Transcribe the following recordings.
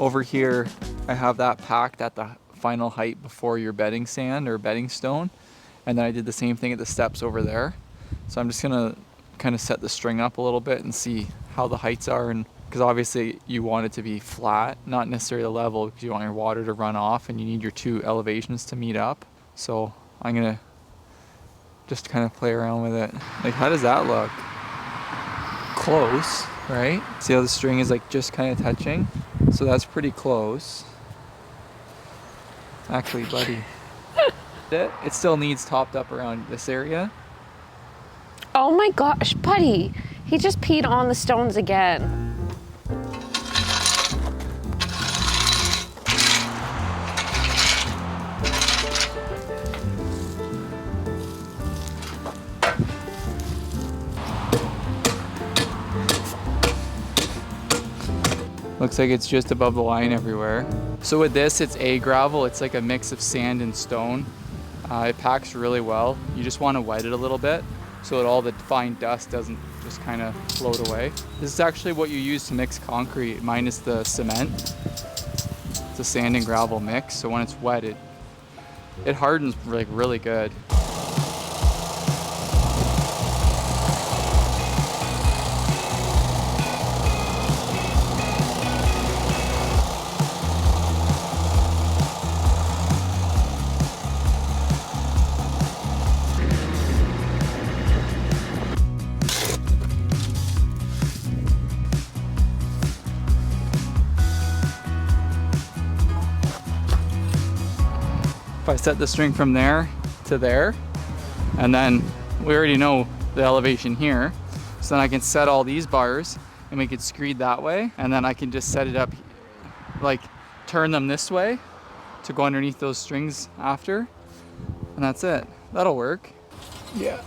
over here, I have that packed at the final height before your bedding sand or bedding stone. And then I did the same thing at the steps over there. So I'm just gonna kind of set the string up a little bit and see how the heights are. And because obviously you want it to be flat, not necessarily level, because you want your water to run off and you need your two elevations to meet up. So I'm gonna just kind of play around with it. Like, how does that look? Close, right? See how the string is like just kind of touching? So that's pretty close. Actually, buddy, it still needs topped up around this area. Oh my gosh, buddy. He just peed on the stones again. Looks like it's just above the line everywhere. So with this, it's A gravel. It's like a mix of sand and stone. It packs really well. You just want to wet it a little bit so that all the fine dust doesn't just kind of float away. This is actually what you use to mix concrete minus the cement. It's a sand and gravel mix. So when it's wet, it hardens like really good. If I set the string from there to there, and then we already know the elevation here, so then I can set all these bars and make it screed that way, and then I can just set it up, like turn them this way to go underneath those strings after, and that's it. That'll work. Yeah.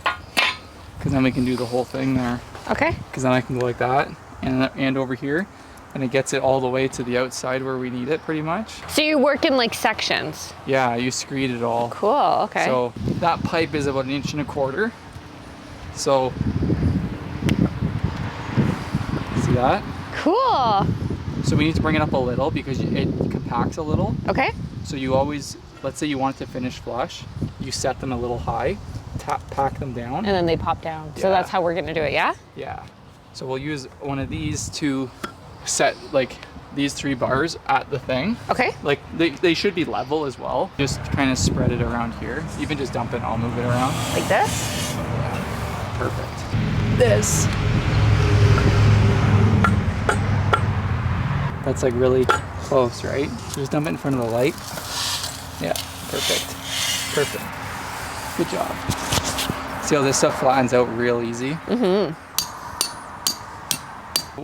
Because then we can do the whole thing there. Okay. Because then I can go like that and over here, and it gets it all the way to the outside where we need it pretty much. So you work in like sections? Yeah, you screed it all. Cool, okay. So that pipe is about 1.25 inches. So, see that? Cool. So we need to bring it up a little because it compacts a little. Okay. So you always, let's say you want it to finish flush, you set them a little high, pack them down. And then they pop down. Yeah. So that's how we're gonna do it, yeah? Yeah. So we'll use one of these to set like these 3 bars at the thing. Okay. Like they should be level as well. Just kind of spread it around here. You can just dump it and I'll move it around. Like this? Yeah. Perfect. This. That's like really close, right? Just dump it in front of the light. Yeah, perfect. Perfect. Good job. See how this stuff flattens out real easy? Mm-hmm.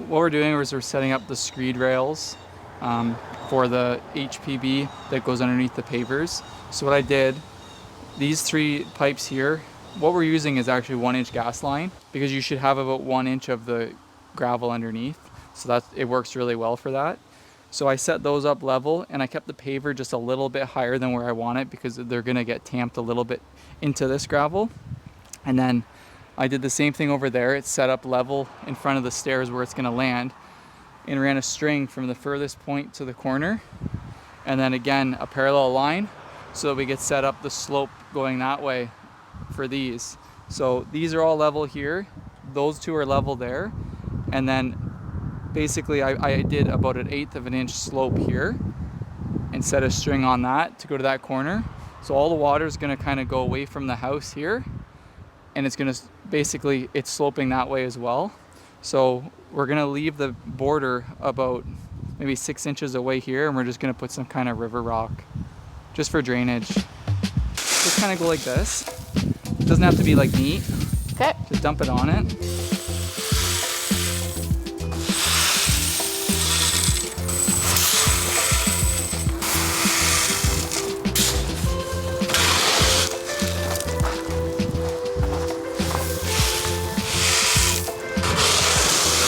What we're doing is we're setting up the screed rails for the HPB that goes underneath the pavers. So what I did, these 3 pipes here, what we're using is actually 1-inch gas line because you should have about 1 inch of the gravel underneath. So it works really well for that. So I set those up level and I kept the paver just a little bit higher than where I want it because they're gonna get tamped a little bit into this gravel. And then I did the same thing over there. It's set up level in front of the stairs where it's gonna land and ran a string from the furthest point to the corner. And then again, a parallel line so that we get set up the slope going that way for these. So these are all level here. Those 2 are level there. And then basically I did about 1/8 of an inch slope here and set a string on that to go to that corner. So all the water is gonna kind of go away from the house here. And it's gonna basically, it's sloping that way as well. So we're gonna leave the border about maybe 6 inches away here, and we're just gonna put some kind of river rock just for drainage. Just kind of go like this. It doesn't have to be like neat. Okay. Just dump it on it.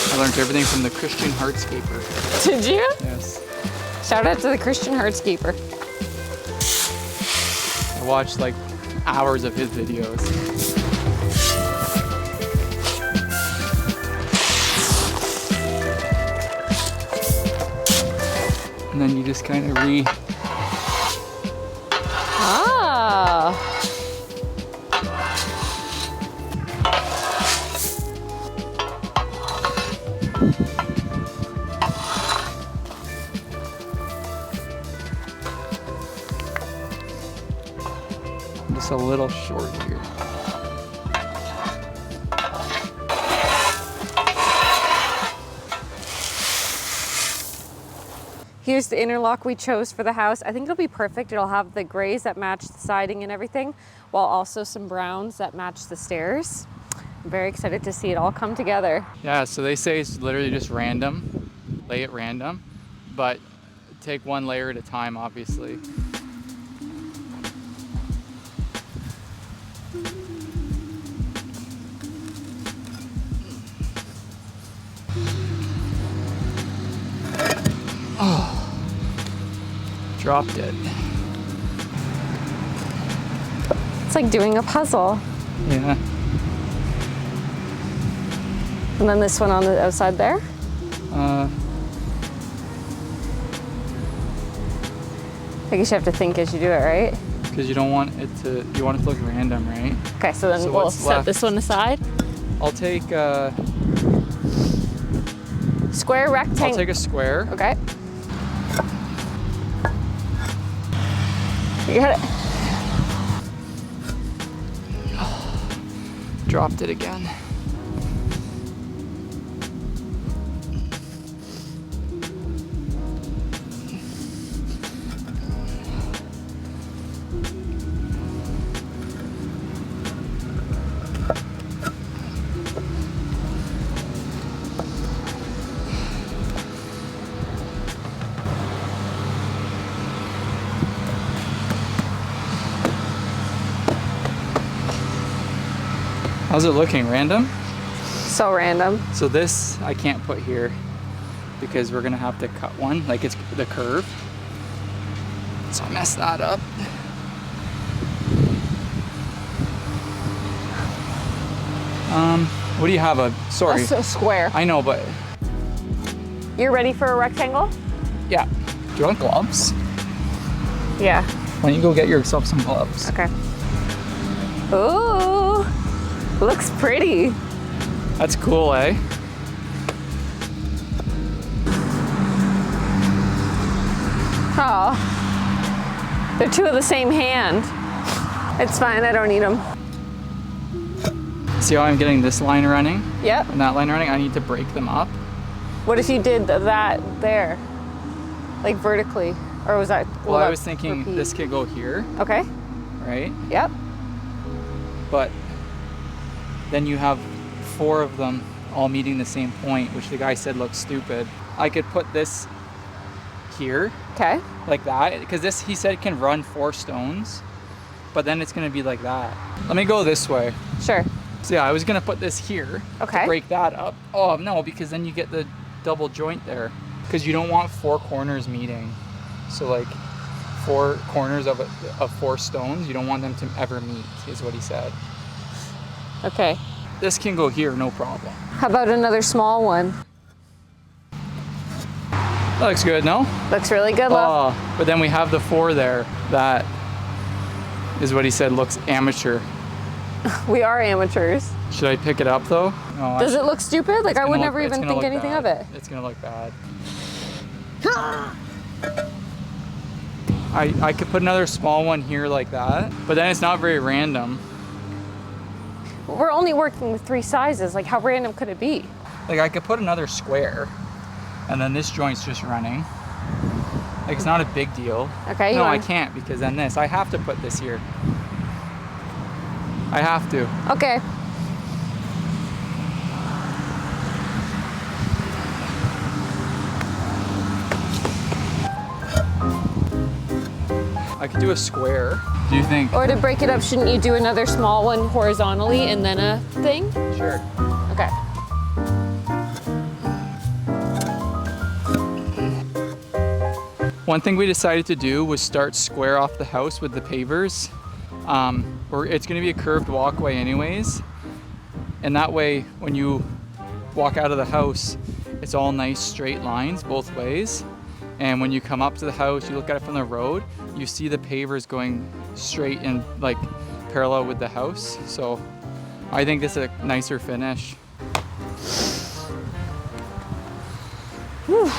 I learned everything from the Christian hardscaper. Did you? Yes. Shout out to the Christian hardscaper. I watched like hours of his videos. And then you just kind of Ah. just a little short here. Here's the interlock we chose for the house. I think it'll be perfect. It'll have the grays that match the siding and everything, while also some browns that match the stairs. I'm very excited to see it all come together. Yeah, so they say it's literally just random, lay it random, but take one layer at a time, obviously. Oh, dropped it. It's like doing a puzzle. Yeah. And then this one on the outside there. Uh, I guess you have to think as you do it, right? Because you don't want it to, you want it to look random, right? Okay, so then So we'll what's set left? this one aside. I'll take Square, rectangle. I'll take a square. Okay. You got it. Dropped it again. How's it looking? Random? So random. So this I can't put here because we're gonna have to cut one, like it's the curve. So I messed that up. What do you have? Sorry. That's a square. I know, but You're ready for a rectangle? yeah. Do you want gloves? Yeah. Why don't you go get yourself some gloves? Okay. Ooh, looks pretty. That's cool, eh? Oh, they're two of the same hand. It's fine, I don't need them. See how I'm getting this line running Yep. and that line running? I need to break them up. What if you did that there? Like vertically? Or was that? Well, I was thinking this could go here, Okay, right? yep. But then you have 4 of them all meeting the same point, which the guy said looks stupid. I could put this here, Okay. like that, because this, he said, can run 4 stones, but then it's gonna be like that. Let me go this way. Sure. So yeah, I was gonna put this here Okay. to break that up. Oh no, because then you get the double joint there, because you don't want 4 corners meeting. So like 4 corners of 4 stones, you don't want them to ever meet, is what he said. Okay. This can go here, no problem. How about another small one? That looks good, no? Looks really good, love. Oh, but then we have the 4 there. That is what he said looks amateur. We are amateurs. Should I pick it up though? No. Does it look stupid? Like I would never it's even gonna think look anything bad. of it. It's gonna look bad. I could put another small one here like that, but then it's not very random. We're only working with 3 sizes. Like how random could it be? Like I could put another square, and then this joint's just running. Like it's not a big deal. Okay. You No, I want- can't because then this. I have to put this here. I have to. Okay. I could do a square. Do you think? Or to break it up, shouldn't you do another small one horizontally and then a thing? Sure. Okay. One thing we decided to do was start square off the house with the pavers. It's going to be a curved walkway anyways. And that way, when you walk out of the house, it's all nice straight lines both ways. And when you come up to the house, you look at it from the road, you see the pavers going straight and like parallel with the house. So I think this is a nicer finish. Whew.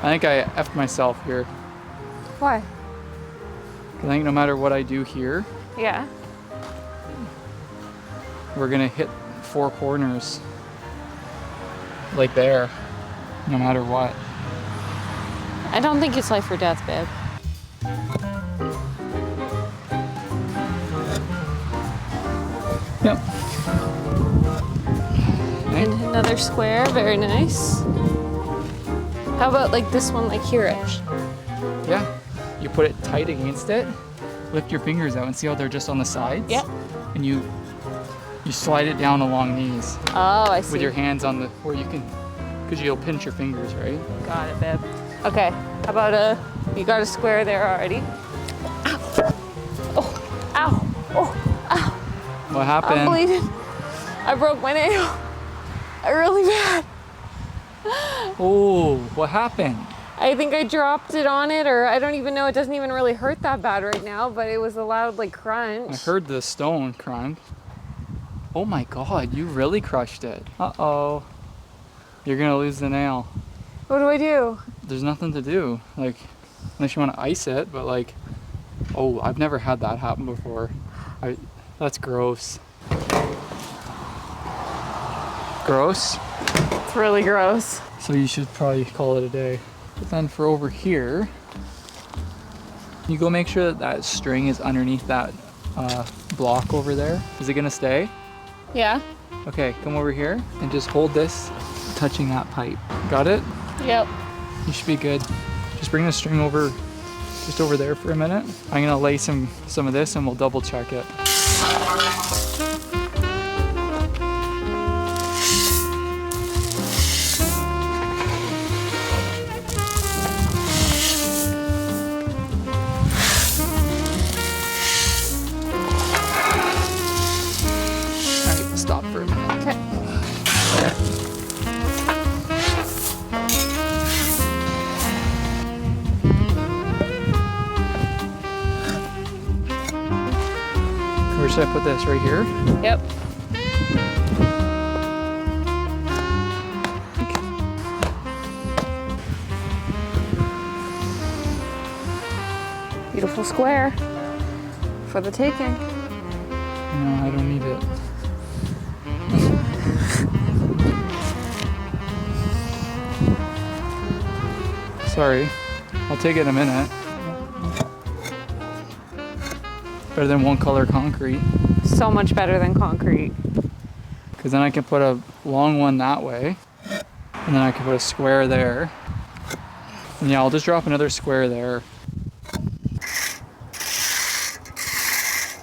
I think I effed myself here. Why? 'Cause I think no matter what I do here, Yeah. we're gonna hit 4 corners. Like there, no matter what. I don't think it's life or death, babe. Yep. And another square, very nice. How about like this one, like here-ish? Yeah. You put it tight against it, lift your fingers out and see how they're just on the sides? Yep. And you slide it down along these. Oh, I see. With your hands on the, where you can, because you'll pinch your fingers, right? Got it, babe. Okay, how about you got a square there already. Ow. Oh, ow, oh, ow. What happened? I'm bleeding. I broke my nail. Really bad. Oh, what happened? I think I dropped it on it, or I don't even know. It doesn't even really hurt that bad right now, but it was a loud like crunch. I heard the stone crunch. Oh my God, you really crushed it. Uh-oh. You're gonna lose the nail. What do I do? There's nothing to do, like, unless you want to ice it, but like, oh, I've never had that happen before. That's gross. Gross? It's really gross. So you should probably call it a day. But then for over here, you go make sure that that string is underneath that block over there. Is it gonna stay? Yeah? Okay, come over here and just hold this touching that pipe. Got it? Yep. You should be good. Just bring the string over, just over there for a minute. I'm gonna lay some of this and we'll double check it. Alright, stop for a minute. Okay. Where should I put this? Right here? Yep. Beautiful square for the taking. No, I don't need it. Sorry. I'll take it in a minute. Better than one color concrete. So much better than concrete. Because then I can put a long one that way. And then I can put a square there. And yeah, I'll just drop another square there.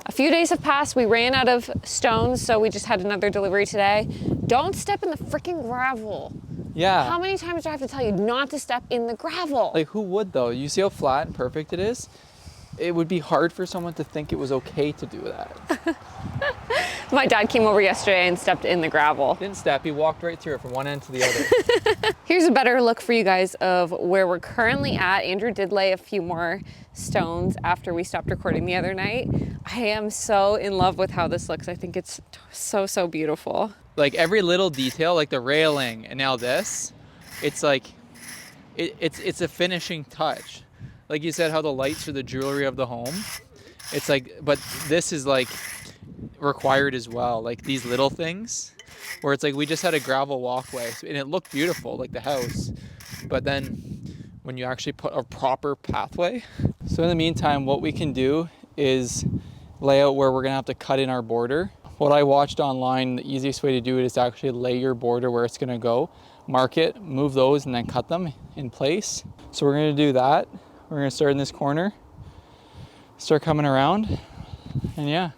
A few days have passed. We ran out of stones, so we just had another delivery today. Don't step in the freaking gravel. Yeah. How many times do I have to tell you not to step in the gravel? Like, who would though? You see how flat and perfect it is? It would be hard for someone to think it was okay to do that. My dad came over yesterday and stepped in the gravel. Didn't step, he walked right through it from one end to the other. Here's a better look for you guys of where we're currently at. Andrew did lay a few more stones after we stopped recording the other night. I am so in love with how this looks. I think it's so, so beautiful. Like every little detail, like the railing and now this, it's like, it's a finishing touch. Like you said, how the lights are the jewelry of the home. It's like, but this is like required as well. Like these little things where it's like, we just had a gravel walkway and it looked beautiful, like the house. But then when you actually put a proper pathway. So in the meantime, what we can do is lay out where we're gonna have to cut in our border. What I watched online, the easiest way to do it is to actually lay your border where it's gonna go, mark it, move those, and then cut them in place. So we're gonna do that. We're gonna start in this corner, start coming around, and yeah.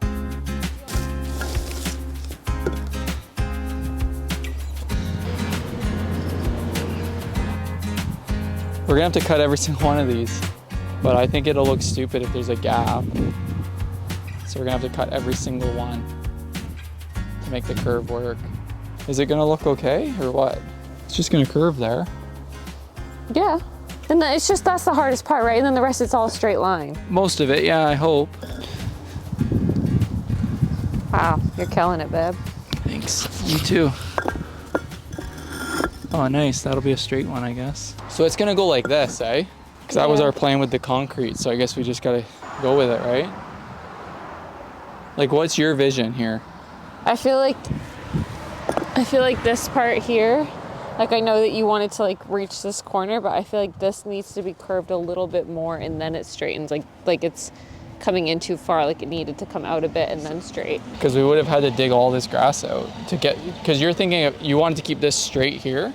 We're gonna have to cut every single one of these. But I think it'll look stupid if there's a gap. So we're gonna have to cut every single one to make the curve work. Is it gonna look okay or what? It's just gonna curve there. Yeah. And then it's just, that's the hardest part, right? And then the rest, it's all a straight line. Most of it, yeah, I hope. Wow, you're killing it, babe. Thanks, you too. Oh, nice, that'll be a straight one, I guess. So it's gonna go like this, eh? Because that was our plan with the concrete, so I guess we just gotta go with it, right? Like, what's your vision here? I feel like this part here, like I know that you wanted to like reach this corner, but I feel like this needs to be curved a little bit more and then it straightens, like it's coming in too far, like it needed to come out a bit and then straight. Because we would have had to dig all this grass out to get, because you're thinking you wanted to keep this straight here.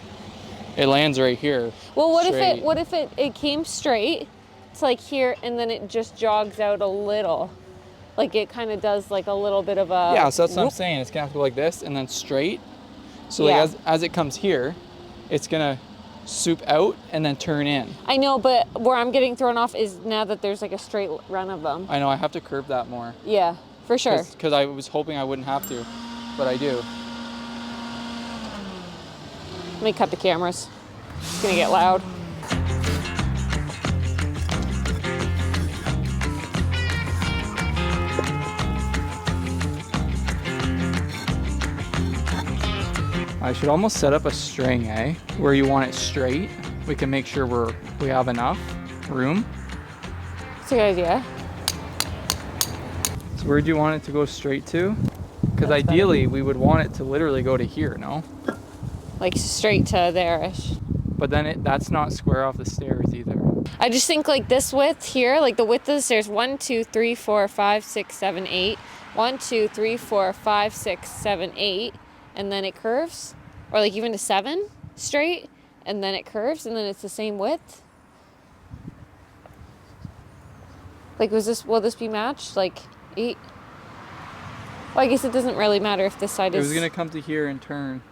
It lands right here. Well, what if it came straight to like here and then it just jogs out a little? Like it kind of does like a little bit of a... Yeah, so that's what I'm saying. It's gonna have to go like this and then straight. So like as it comes here, it's gonna soup out and then turn in. I know, but where I'm getting thrown off is now that there's like a straight run of them. I know, I have to curve that more. Yeah, for sure. Because I was hoping I wouldn't have to, but I do. Let me cut the cameras. It's gonna get loud. I should almost set up a string, eh? Where you want it straight. We can make sure we have enough room. That's a good idea. So where do you want it to go straight to? Because ideally we would want it to literally go to here, no? Like straight to there-ish. But then that's not square off the stairs either. I just think like this width here, like the width of the stairs, 1, 2, 3, 4, 5, 6, 7, 8. 1, 2, 3, 4, 5, 6, 7, 8. And then it curves. Or like even to 7 straight. And then it curves and then it's the same width. Like will this be matched? Like 8? Well, I guess it doesn't really matter if this side is... It was gonna come to here and turn.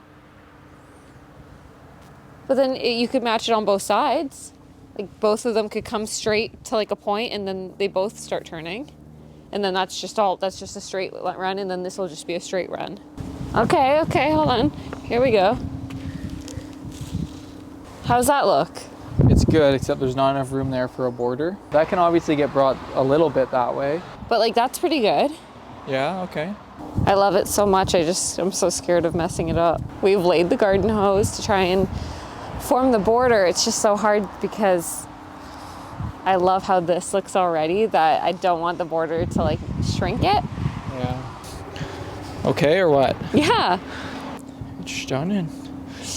But then you could match it on both sides. Like both of them could come straight to like a point and then they both start turning. And then that's just a straight run and then this will just be a straight run. Okay, hold on. Here we go. How's that look? It's good, except there's not enough room there for a border. That can obviously get brought a little bit that way. But like that's pretty good. Yeah, okay. I love it so much. I'm so scared of messing it up. We've laid the garden hose to try and form the border. It's just so hard because I love how this looks already that I don't want the border to like shrink it. Yeah. Okay, or what? Yeah. Stunning.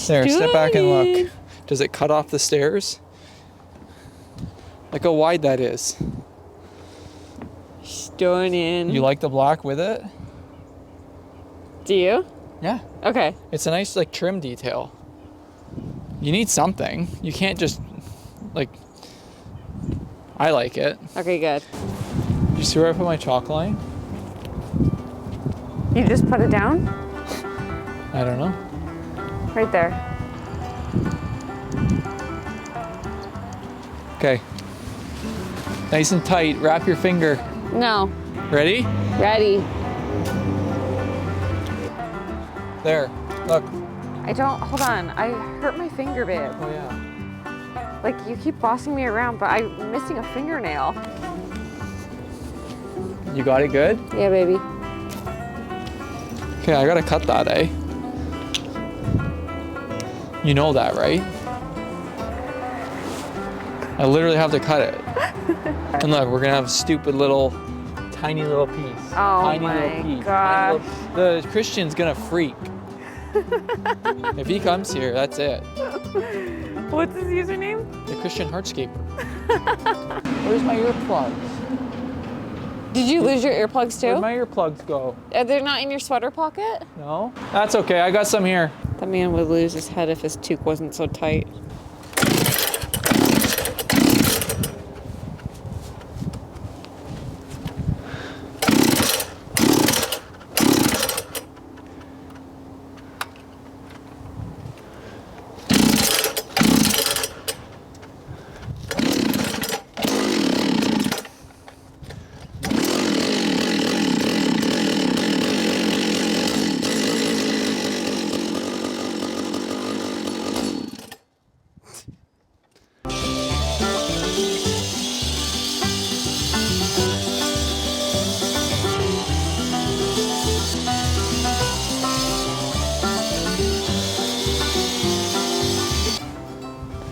There, step back and look. Does it cut off the stairs? Look how wide that is. Stunning. You like the black with it? Do you? Yeah. Okay. It's a nice like trim detail. You need something. You can't just like, I like it. Okay, good. You see where I put my chalk line? You just put it down? I don't know. Right there. Okay. Nice and tight. Wrap your finger. No. Ready? Ready. There. Look. Hold on. I hurt my finger, babe. Oh yeah. Like you keep bossing me around, but I'm missing a fingernail. You got it good? Yeah, baby. Okay, I gotta cut that, eh? You know that, right? I literally have to cut it. And look, we're gonna have a stupid little, tiny little piece. Oh tiny my little piece. gosh. The Christian's gonna freak. If he comes here, that's it. What's his username? The Christian Hardscaper. Where's my earplugs? Did you lose your earplugs too? Where'd my earplugs go? Are they not in your sweater pocket? No? That's okay, I got some here. That man would lose his head if his toque wasn't so tight.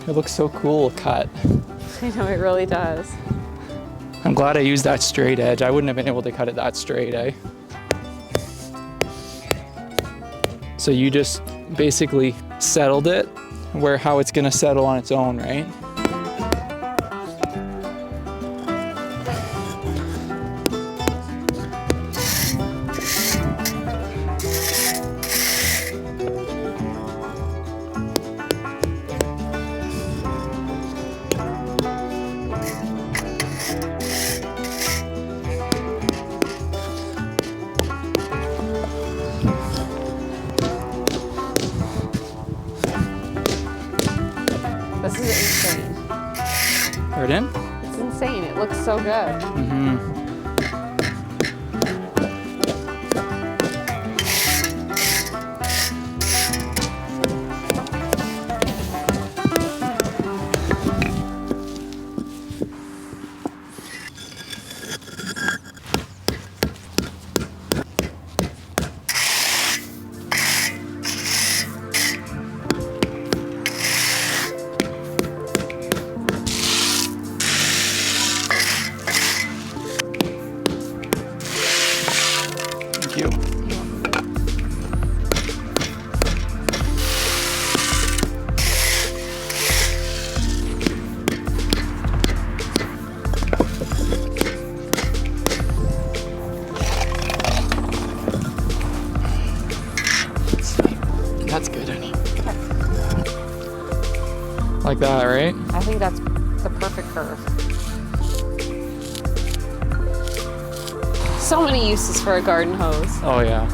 It looks so cool cut. I know, it really does. I'm glad I used that straight edge. I wouldn't have been able to cut it that straight, eh? So you just basically settled it where how it's gonna settle on its own, right? This is insane. Pardon? It's insane. It looks so good. Mm-hmm. Thank you. That's good, honey. Like that, right? I think that's the perfect curve. So many uses for a garden hose. Oh yeah.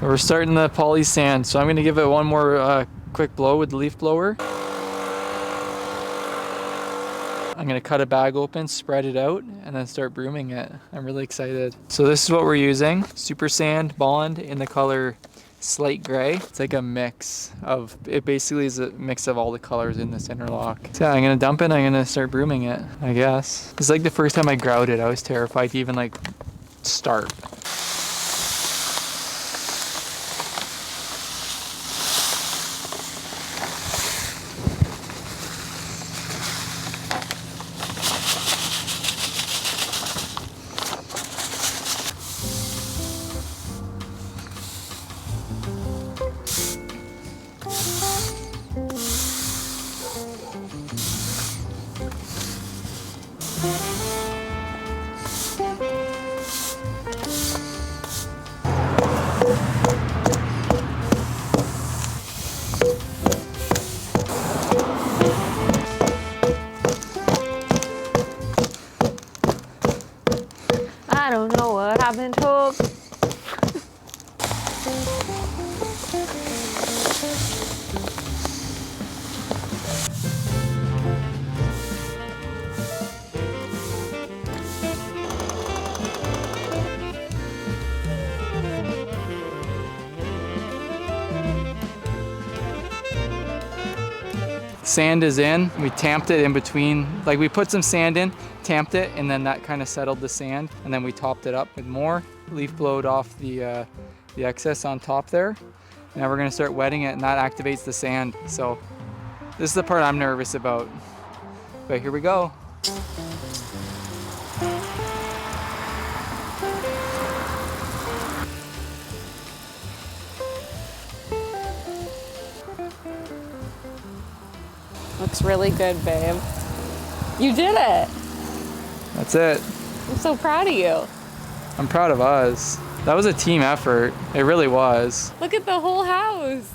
We're starting the poly sand, so I'm gonna give it one more quick blow with the leaf blower. I'm gonna cut a bag open, spread it out, and then start brooming it. I'm really excited. So this is what we're using. Super Sand Bond in the color Slate Gray. It's like a mix of, it basically is a mix of all the colors in this interlock. So yeah, I'm gonna dump it, I'm gonna start brooming it, I guess. It's like the first time I grouted, I was terrified to even like start. I don't know what I've been told. Sand is in. We tamped it in between, like we put some sand in, tamped it, and then that kind of settled the sand. And then we topped it up with more, leaf blowed off the excess on top there. Now we're gonna start wetting it, and that activates the sand. So this is the part I'm nervous about. But here we go. Looks really good, babe. You did it. That's it. I'm so proud of you. I'm proud of us. That was a team effort. It really was. Look at the whole house.